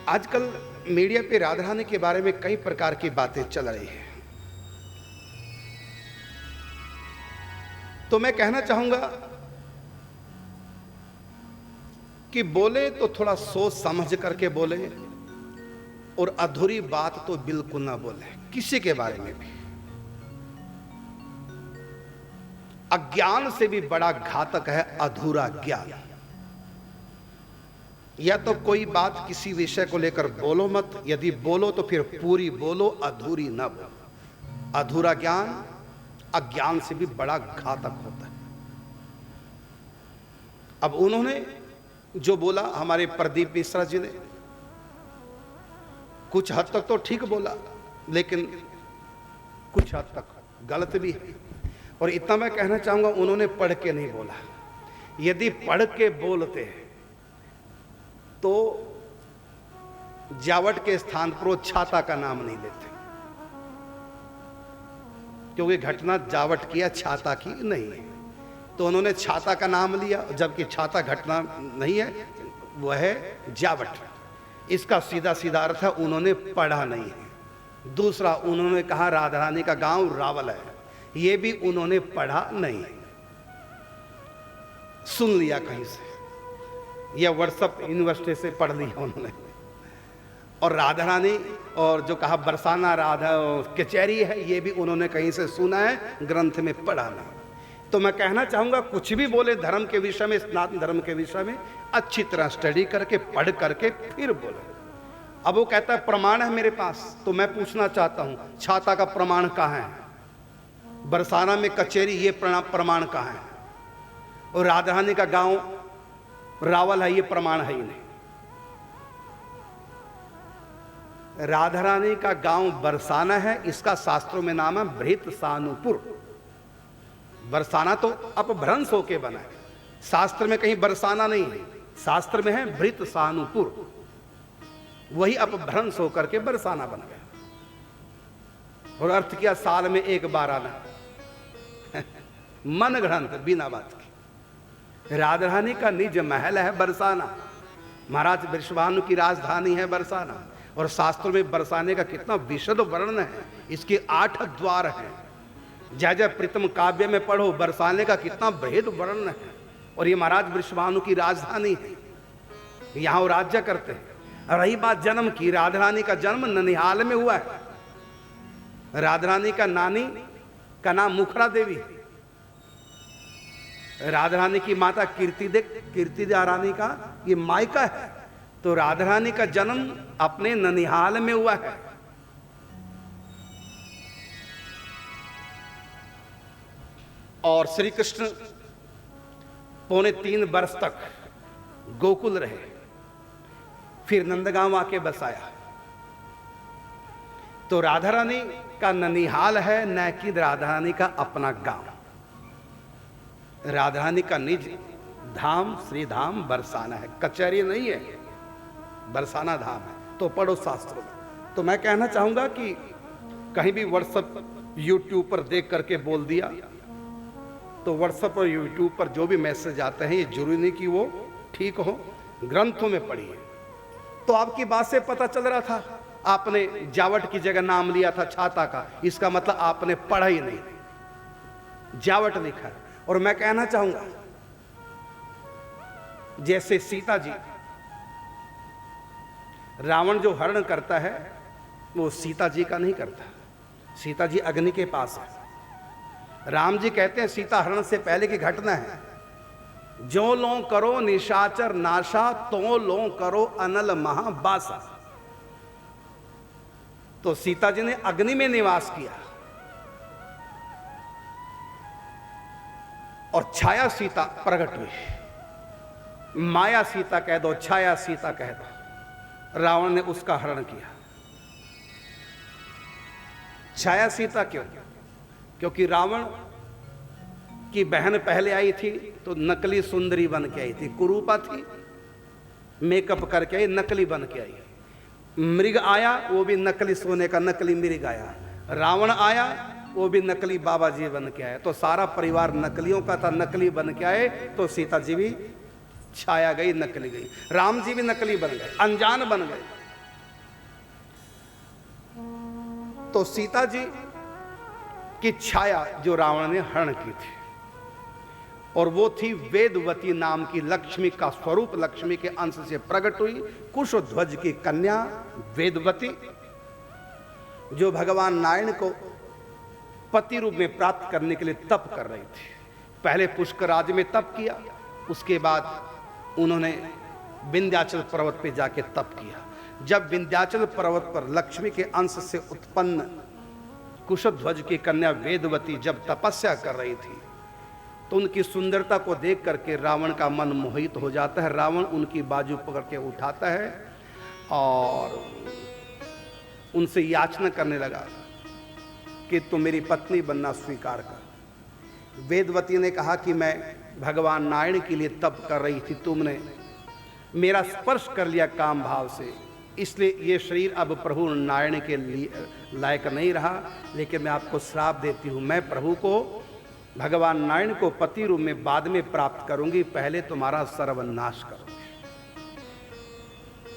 आजकल मीडिया पे राधा रानी के बारे में कई प्रकार की बातें चल रही हैं। तो मैं कहना चाहूंगा कि बोले तो थोड़ा सोच समझ करके बोले और अधूरी बात तो बिल्कुल ना बोले किसी के बारे में भी। अज्ञान से भी बड़ा घातक है अधूरा ज्ञान। या तो कोई बात किसी विषय को लेकर बोलो मत, यदि बोलो तो फिर पूरी बोलो, अधूरी न बोलो। अधूरा ज्ञान अज्ञान से भी बड़ा घातक होता है। अब उन्होंने जो बोला, हमारे प्रदीप मिश्रा जी ने कुछ हद तक तो ठीक बोला, लेकिन कुछ हद तक गलत भी है। और इतना मैं कहना चाहूंगा, उन्होंने पढ़ के नहीं बोला। यदि पढ़ के बोलते तो जावट के स्थान पर वो छाता का नाम नहीं लेते, क्योंकि घटना जावट की है, छाता की नहीं है। तो उन्होंने छाता का नाम लिया, जबकि छाता घटना नहीं है, वह है जावट। इसका सीधा सीधा अर्थ है उन्होंने पढ़ा नहीं है। दूसरा, उन्होंने कहा राधा रानी का गांव रावल है, यह भी उन्होंने पढ़ा नहीं है, सुन लिया कहीं से, या व्हाट्सएप यूनिवर्सिटी से पढ़ लिया उन्होंने। और राधा रानी और जो कहा बरसाना राधा कचहरी है, ये भी उन्होंने कहीं से सुना है, ग्रंथ में पढ़ा नहीं। तो मैं कहना चाहूंगा, कुछ भी बोले धर्म के विषय में, सनातन धर्म के विषय में, अच्छी तरह स्टडी करके पढ़ करके फिर बोले। अब वो कहता है प्रमाण है मेरे पास, तो मैं पूछना चाहता हूं छाता का प्रमाण कहां है? बरसाना में कचहरी, ये प्रमाण कहां है? और राधा रानी का गांव रावल है, ये प्रमाण है ही नहीं। राधा रानी का गांव बरसाना है, इसका शास्त्रों में नाम है भृतसानुपुर। बरसाना तो अपभ्रंश होके बना है, शास्त्र में कहीं बरसाना नहीं है, शास्त्र में है भृतसानुपुर। वही अपभ्रंश होकर के बरसाना बन गया। और अर्थ किया साल में एक बार आना मन ग्रंथ बिना बात की। राधा रानी का निज महल है बरसाना, महाराज वृषभानु की राजधानी है बरसाना। और शास्त्रों में बरसाने का कितना विशद वर्णन है, इसके 8 द्वार हैं। जय जय प्रीतम काव्य में पढ़ो, बरसाने का कितना भेद वर्णन है। और ये महाराज वृषभानु की राजधानी है, यहाँ वो राज्य करते हैं। रही बात जन्म की, राधा रानी का जन्म ननिहाल में हुआ है। राधा रानी का नानी का नाम मुखरा देवी है। राधा रानी की माता कीर्तिदा रानी का ये मायका है। तो राधा रानी का जन्म अपने ननिहाल में हुआ है। और श्री कृष्ण 3.25 वर्ष तक गोकुल रहे, फिर नंदगांव आके बसाया। तो राधा रानी का ननिहाल है, न कि राधा रानी का अपना गांव। राधा रानी का निज धाम श्री धाम बरसाना है, कचहरी नहीं है, बरसाना धाम है। तो पढ़ो शास्त्रों में। तो मैं कहना चाहूंगा कि कहीं भी व्हाट्सएप यूट्यूब पर देख करके बोल दिया, तो व्हाट्सएप और यूट्यूब पर जो भी मैसेज आते हैं, ये जरूरी नहीं कि वो ठीक हो, ग्रंथों में पढ़िए। तो आपकी बात से पता चल रहा था, आपने जावट की जगह नाम लिया था छाता का, इसका मतलब आपने पढ़ा ही नहीं, जावट लिखा है। और मैं कहना चाहूंगा, जैसे सीता जी, रावण जो हरण करता है वो सीता जी का नहीं करता, सीता जी अग्नि के पास है। राम जी कहते हैं सीता हरण से पहले की घटना है, जो लो करो निशाचर नाशा, तो लो करो अनल महाबासा। तो सीता जी ने अग्नि में निवास किया, और छाया सीता प्रकट हुई। माया सीता कह दो, छाया सीता कह दो। रावण ने उसका हरण किया। छाया सीता क्यों? क्योंकि रावण की बहन पहले आई थी तो नकली सुंदरी बन के आई थी, कुरूपा थी, मेकअप करके आई, नकली बन के आई। मृग आया, वो भी नकली सोने का नकली मृग आया। रावण आया, वो भी नकली बाबा जी बन के आए। तो सारा परिवार नकलियों का था, नकली बन के आए। तो सीता जी भी छाया गई, नकली गई। राम जी भी नकली बन गए, अनजान बन गए। तो सीता जी की छाया जो रावण ने हरण की थी, और वो थी वेदवती नाम की लक्ष्मी का स्वरूप, लक्ष्मी के अंश से प्रकट हुई कुशध्वज की कन्या वेदवती, जो भगवान नारायण को पति रूप में प्राप्त करने के लिए तप कर रही थी। पहले पुष्कराज में तप किया, उसके बाद उन्होंने विंध्याचल पर्वत पे जाके तप किया। जब विंध्याचल पर्वत पर लक्ष्मी के अंश से उत्पन्न कुशध्वज की कन्या वेदवती जब तपस्या कर रही थी, तो उनकी सुंदरता को देख करके रावण का मन मोहित हो जाता है। रावण उनकी बाजू पकड़ के उठाता है और उनसे याचना करने लगा कि तुम मेरी पत्नी बनना स्वीकार कर। वेदवती ने कहा कि मैं भगवान नारायण के लिए तप कर रही थी, तुमने मेरा स्पर्श कर लिया काम भाव से, इसलिए ये शरीर अब प्रभु नारायण के लिए लायक नहीं रहा, लेकिन मैं आपको श्राप देती हूँ, मैं प्रभु को भगवान नारायण को पति रूप में बाद में प्राप्त करूंगी, पहले तुम्हारा सर्वनाश करूंगी।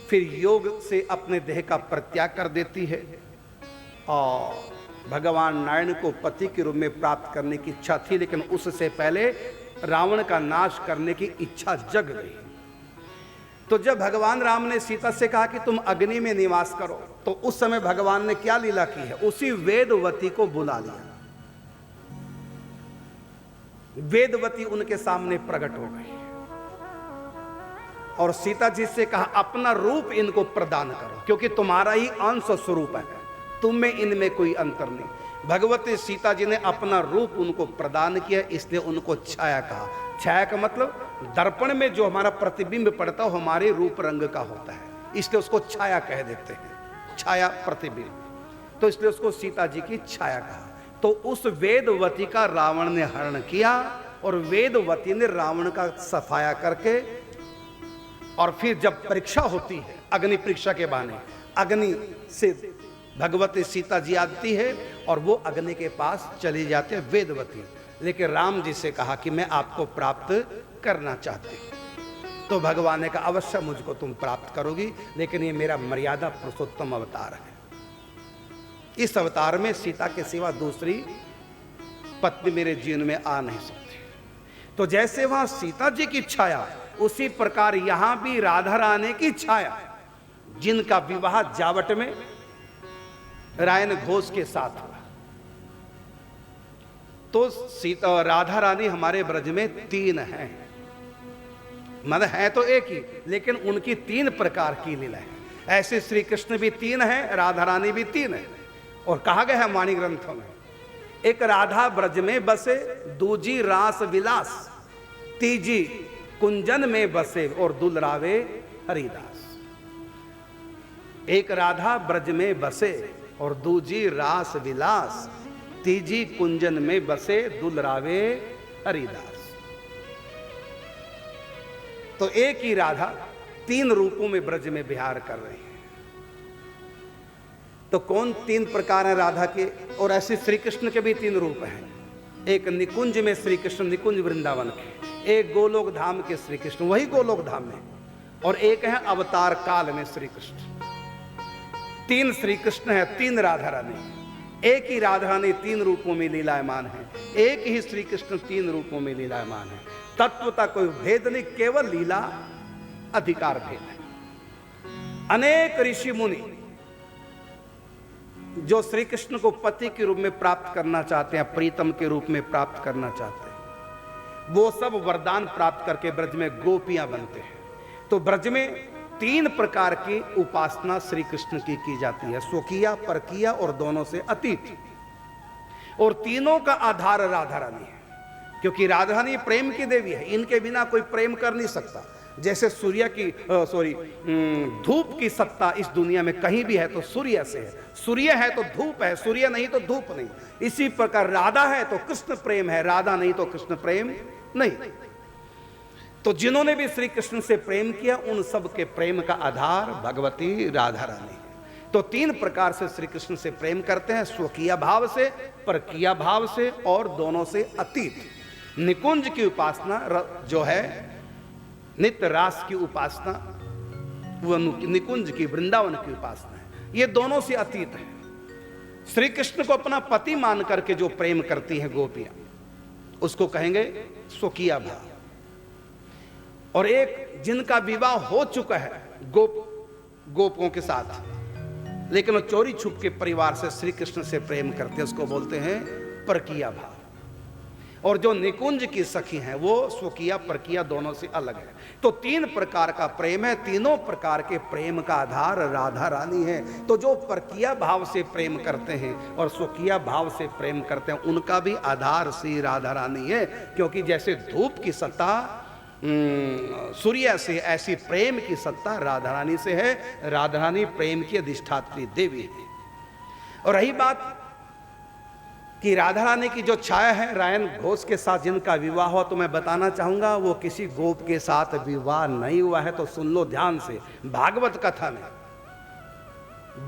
फिर योग से अपने देह का परित्याग कर देती है और भगवान नारायण को पति के रूप में प्राप्त करने की इच्छा थी, लेकिन उससे पहले रावण का नाश करने की इच्छा जग गई। तो जब भगवान राम ने सीता से कहा कि तुम अग्नि में निवास करो, तो उस समय भगवान ने क्या लीला की है, उसी वेदवती को बुला लिया। वेदवती उनके सामने प्रकट हो गई और सीता जी से कहा अपना रूप इनको प्रदान करो, क्योंकि तुम्हारा ही अंश स्वरूप है, तुम में इनमें कोई अंतर नहीं। भगवती सीता जी ने अपना रूप उनको प्रदान किया, इसलिए उनको छाया कहा। छाया का मतलब दर्पण में जो हमारा प्रतिबिंब पड़ता है हमारे रूप रंग का होता है, इसलिए उसको छाया कह देते हैं, छाया प्रतिबिंब। तो इसलिए उसको सीता जी की छाया कहा। तो उस वेदवती का रावण ने हरण किया और वेदवती ने रावण का सफाया करके, और फिर जब परीक्षा होती है अग्नि परीक्षा के बहाने, अग्नि से भगवती सीता जी आती है और वो अग्नि के पास चली जाती है वेदवती, लेकिन राम जी से कहा कि मैं आपको प्राप्त करना चाहती हूं। तो भगवान ने कहा अवश्य मुझको तुम प्राप्त करोगी, लेकिन ये मेरा मर्यादा पुरुषोत्तम अवतार है, इस अवतार में सीता के सिवा दूसरी पत्नी मेरे जीवन में आ नहीं सकती। तो जैसे वहां सीता जी की छाया, उसी प्रकार यहां भी राधा रानी की छाया, जिनका विवाह जावट में रायन घोष के साथ हुआ। तो सीता राधा रानी हमारे ब्रज में तीन हैं, मतलब है तो एक ही, लेकिन उनकी तीन प्रकार की लीला है। ऐसे श्री कृष्ण भी तीन है, राधा रानी भी तीन है, और कहा गया है वाणी ग्रंथों में, एक राधा ब्रज में बसे, दूजी रास विलास, तीजी कुंजन में बसे और दुलरावे हरिदास। एक राधा ब्रज में बसे और दूजी रास विलास, तीजी कुंजन में बसे दुलरावे हरिदास। तो एक ही राधा तीन रूपों में ब्रज में विहार कर रही है। तो कौन तीन प्रकार हैं राधा के, और ऐसे श्री कृष्ण के भी तीन रूप हैं। एक निकुंज में श्री कृष्ण, निकुंज वृंदावन के, एक गोलोक धाम के श्री कृष्ण, वही गोलोक धाम में, और एक है अवतार काल में श्री कृष्ण। तीन श्री कृष्ण है, तीन राधा रानी। एक ही राधा रानी तीन रूपों में लीलायमान है, एक ही श्री कृष्ण तीन रूपों में लीलायमान है। तत्वता कोई भेद नहीं, केवल लीला अधिकार भेद है। अनेक ऋषि मुनि जो श्री कृष्ण को पति के रूप में प्राप्त करना चाहते हैं, प्रीतम के रूप में प्राप्त करना चाहते हैं, वो सब वरदान प्राप्त करके ब्रज में गोपियां बनते हैं। तो ब्रज में तीन प्रकार की उपासना श्री कृष्ण की जाती है, स्वकीय, परकीय और दोनों से अतीत। और तीनों का आधार राधा रानी है, क्योंकि राधा रानी प्रेम की देवी है, इनके बिना कोई प्रेम कर नहीं सकता। जैसे सूर्य की धूप की सत्ता इस दुनिया में कहीं भी है तो सूर्य से है, सूर्य है तो धूप है, सूर्य नहीं तो धूप नहीं। इसी प्रकार राधा है तो कृष्ण प्रेम है, राधा नहीं तो कृष्ण प्रेम नहीं। तो जिन्होंने भी श्री कृष्ण से प्रेम किया, उन सब के प्रेम का आधार भगवती राधा रानी है। तो तीन प्रकार से श्री कृष्ण से प्रेम करते हैं, स्वकीय भाव से, परकीय भाव से और दोनों से अतीत। निकुंज की उपासना जो है, नित्य रास की उपासना, वो निकुंज की, वृंदावन की उपासना है, ये दोनों से अतीत है। श्री कृष्ण को अपना पति मान करके जो प्रेम करती हैं गोपियां, उसको कहेंगे स्वकीय भाव। और एक जिनका विवाह हो चुका है गोपों के साथ, लेकिन वो चोरी छुप के परिवार से श्री कृष्ण से प्रेम करते हैं, उसको बोलते हैं परकीय भाव। और जो निकुंज की सखी हैं वो स्वकीय परकीय दोनों से अलग है। तो 3 प्रकार का प्रेम है, तीनों प्रकार के प्रेम का आधार राधा रानी है। तो जो परकीय भाव से प्रेम करते हैं और स्वकीय भाव से प्रेम करते हैं, उनका भी आधार श्री राधा रानी है। क्योंकि जैसे धूप की सत्ता सूर्य से, ऐसी प्रेम की सत्ता राधा रानी से है। राधा रानी प्रेम की अधिष्ठात्री देवी है। और रही बात कि राधा रानी की जो छाया है रायन घोष के साथ जिनका विवाह हुआ, तो मैं बताना चाहूंगा वो किसी गोप के साथ विवाह नहीं हुआ है। तो सुन लो ध्यान से, भागवत कथा में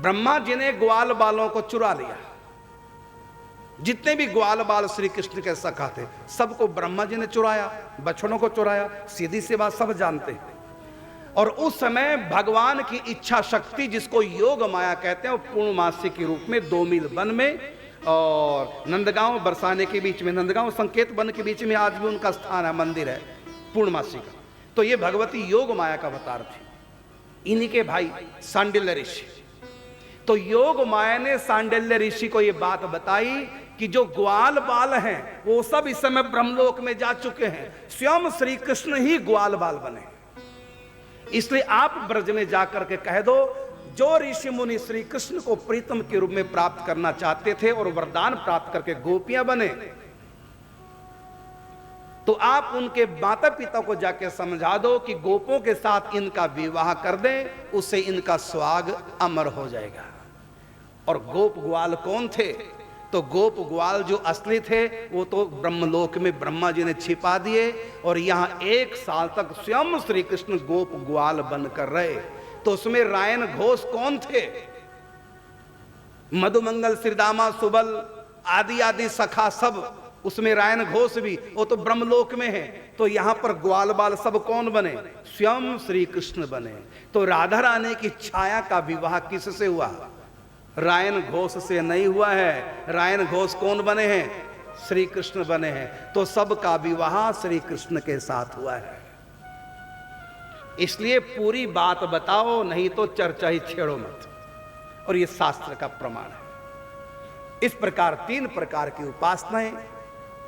ब्रह्मा जी ने ग्वाल बालों को चुरा लिया। जितने भी ग्वाल बाल श्री कृष्ण के सखा थे सबको ब्रह्मा जी ने चुराया, बछड़ों को चुराया। सीधी सी बात सब जानते हैं। और उस समय भगवान की इच्छा शक्ति, जिसको योग माया कहते हैं, वो पूर्णमासी के रूप में 2 मील वन में और नंदगांव बरसाने के बीच में, नंदगांव संकेत वन के बीच में आज भी उनका स्थान है, मंदिर है पूर्णमासी का। तो ये भगवती योग माया का अवतार थी। इन्हीं के भाई सांडिल्य ऋषि। तो योग माया ने सांडिल्य ऋषि को ये बात बताई कि जो ग्वाल बाल हैं वो सब इस समय ब्रह्मलोक में जा चुके हैं, स्वयं श्री कृष्ण ही ग्वाल बाल बने। इसलिए आप ब्रज में जाकर के कह दो, जो ऋषि मुनि श्री कृष्ण को प्रीतम के रूप में प्राप्त करना चाहते थे और वरदान प्राप्त करके गोपियां बने, तो आप उनके माता पिता को जाके समझा दो कि गोपों के साथ इनका विवाह कर दें, उससे इनका स्वाग अमर हो जाएगा। और गोप ग्वाल कौन थे? तो गोप ग्वाल जो असली थे वो तो ब्रह्मलोक में ब्रह्मा जी ने छिपा दिए और यहां 1 साल तक स्वयं श्री कृष्ण गोप ग्वाल बनकर रहे। तो उसमें रायन घोष कौन थे? मधुमंगल, श्रीदामा, सुबल आदि आदि सखा सब, उसमें रायन घोष भी, वो तो ब्रह्मलोक में है। तो यहां पर ग्वाल बाल सब कौन बने? स्वयं श्री कृष्ण बने। तो राधा रानी की छाया का विवाह किससे हुआ? रायन घोष से नहीं हुआ है। रायन घोष कौन बने हैं? श्री कृष्ण बने हैं। तो सबका विवाह श्री कृष्ण के साथ हुआ है। इसलिए पूरी बात बताओ, नहीं तो चर्चा ही छेड़ो मत। और ये शास्त्र का प्रमाण है। इस प्रकार 3 प्रकार की उपासनाएं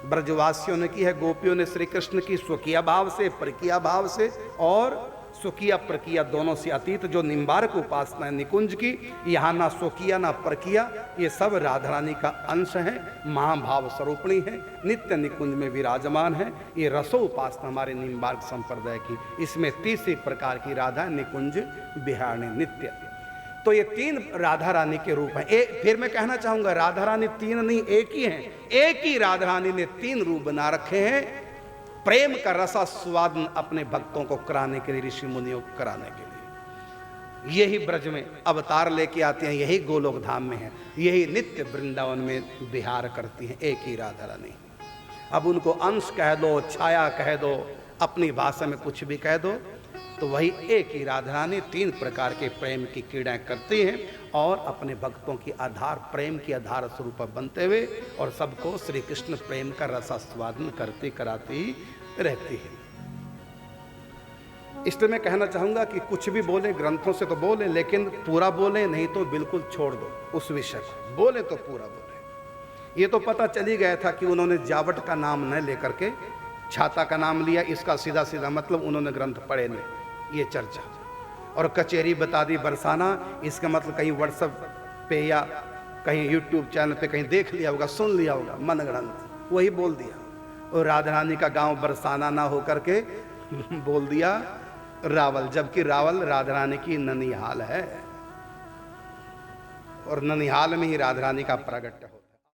ब्रजवासियों ने की है। गोपियों ने श्री कृष्ण की स्वकीय भाव से, परकीय भाव से, और स्वकीय परकीय दोनों से अतीत जो निम्बारक उपासना है निकुंज की, यहाँ ना स्वकीय ना परकीय, ये सब राधा रानी का अंश है, महाभाव स्वरूपणी है, नित्य निकुंज में विराजमान है। ये रसो उपासना हमारे निम्बारक संप्रदाय की, इसमें 30 प्रकार की राधा, निकुंज, बिहारणी, नित्य। तो ये 3 राधा रानी के रूप हैं। फिर मैं कहना चाहूंगा, राधा रानी 3 नहीं, एक ही हैं। एक ही राधा रानी ने 3 रूप बना रखे हैं, प्रेम का रसास्वादन अपने भक्तों को कराने के लिए, ऋषि मुनियों को कराने के लिए। यही ब्रज में अवतार लेके आते हैं, यही गोलोक धाम में है, यही नित्य वृंदावन में विहार करती हैं, एक ही राधा रानी। अब उनको अंश कह दो, छाया कह दो, अपनी भाषा में कुछ भी कह दो, तो वही एक ही राधा रानी 3 प्रकार के प्रेम की क्रीड़ाएं करती हैं और अपने भक्तों की आधार, प्रेम की आधार स्वरूप बनते हुए और सबको श्री कृष्ण प्रेम का रसास्वादन करती कराती रहती है। इसलिए मैं कहना चाहूंगा कि कुछ भी बोले, ग्रंथों से तो बोले, लेकिन पूरा बोले, नहीं तो बिल्कुल छोड़ दो उस विषय को। बोले तो पूरा बोले। ये तो पता चली गया था कि उन्होंने जावट का नाम न लेकर के छाता का नाम लिया, इसका सीधा सीधा मतलब उन्होंने ग्रंथ पढ़े नहीं, ये चर्चा। और कचेरी बता दी बरसाना, इसका मतलब कहीं व्हाट्सएप पे या कहीं यूट्यूब चैनल पे कहीं देख लिया होगा, सुन लिया होगा, मन ग्रंथ वही बोल दिया। और राधा रानी का गांव बरसाना ना होकर के बोल दिया रावल, जबकि रावल राधा रानी की ननिहाल है और ननिहाल में ही राधा रानी का प्रगट हो।